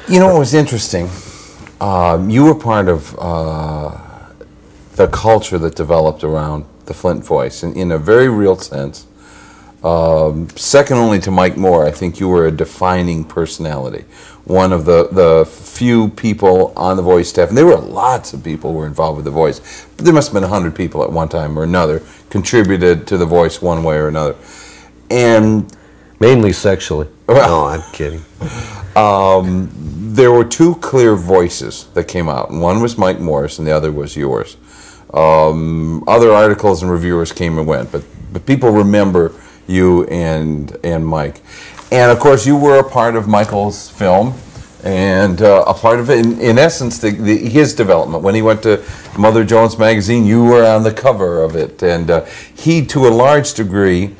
You know, it was interesting. You were part of the culture that developed around the Flint voice, in a very real sense. Second only to Mike Moore, I think you were a defining personality. One of the few people on the voice staff, and there were lots of people who were involved with the voice, but there must have been 100 people at one time or another contributed to the voice one way or another. And mainly sexually. No, I'm kidding. There were two clear voices that came out, and one was Mike Morris and the other was yours. Other articles and reviewers came and went, but people remember you and Mike. And of course, you were a part of Michael's film, and a part of it, in essence, his development. When he went to Mother Jones magazine, you were on the cover of it, and he, to a large degree,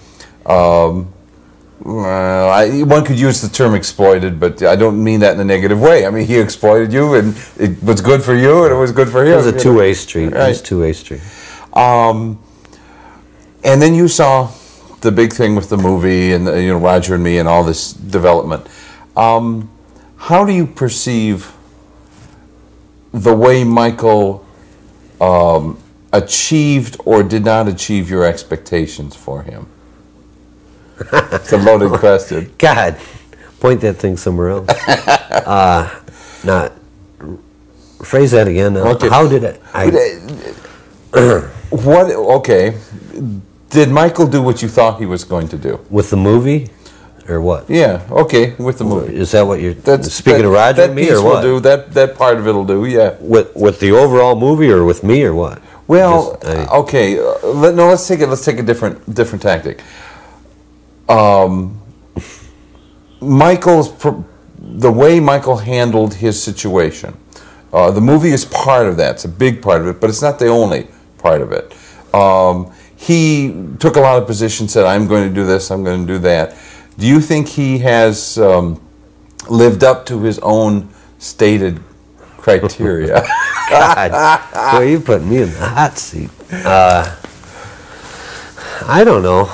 one could use the term exploited, but I don't mean that in a negative way. I mean, he exploited you, and it was good for you, and it was good for him. It was a two-way street. Right. It was a two-way street. And then you saw the big thing with the movie, and Roger and Me, and all this development. How do you perceive the way Michael achieved or did not achieve your expectations for him? It's a loaded question. God, point that thing somewhere else. Phrase that again. Okay. How did it? What? Okay. Did Michael do what you thought he was going to do? With the movie, or what? Yeah. Okay. With the movie. Is that what you're speaking of Roger and Me, or what? Will do. That part of it'll do. Yeah. With the overall movie, or with me, or what? Well, okay. Let's take a different tactic. The way Michael handled his situation. The movie is part of that. It's a big part of it, but it's not the only part of it. He took a lot of positions, said, I'm going to do this, I'm going to do that. Do you think he has lived up to his own stated criteria? God, boy, you put me in the hot seat. I don't know.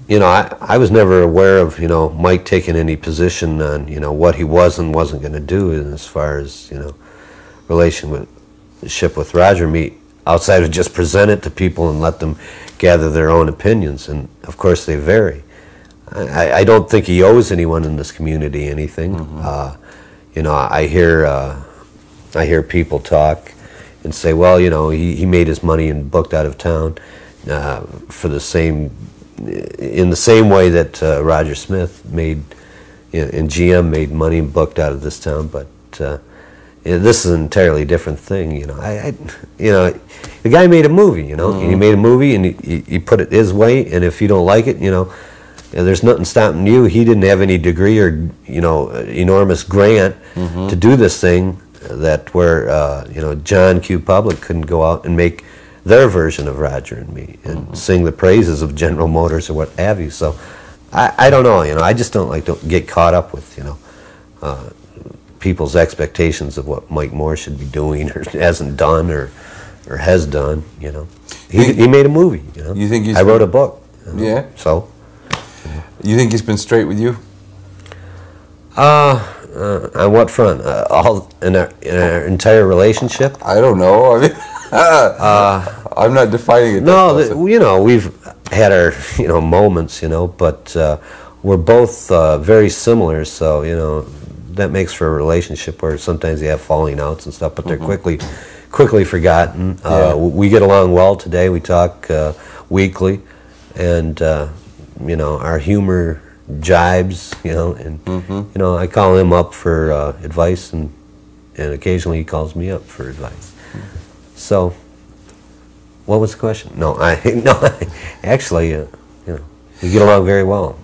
I was never aware of, Mike taking any position on, what he was and wasn't going to do as far as, relationship with Roger Me, outside of just present it to people and let them gather their own opinions. And, of course, they vary. I don't think he owes anyone in this community anything. Mm-hmm. I hear people talk and say, well, he made his money and booked out of town in the same way that Roger Smith made, and GM made money and booked out of this town, but this is an entirely different thing. The guy made a movie. Mm-hmm. He made a movie and he put it his way, and if you don't like it, there's nothing stopping you. He didn't have any degree or enormous grant mm-hmm. to do this thing where John Q. Public couldn't go out and make their version of Roger and Me and mm-hmm. sing the praises of General Motors or what have you. So I don't know. I just don't like to get caught up with people's expectations of what Mike Moore should be doing or hasn't done or has done. He made a movie. You think I wrote a book. Yeah. So. You think he's been straight with you? On what front? All in our entire relationship? I don't know. I mean, I'm not defining it. No, we've had our moments, but we're both very similar. So that makes for a relationship where sometimes you have falling outs and stuff, but they're mm-hmm. quickly forgotten. Yeah. We get along well today. We talk weekly, and our humor jibes, and mm-hmm. I call him up for advice, and occasionally he calls me up for advice. Mm-hmm. So, what was the question? No, actually, we get along very well.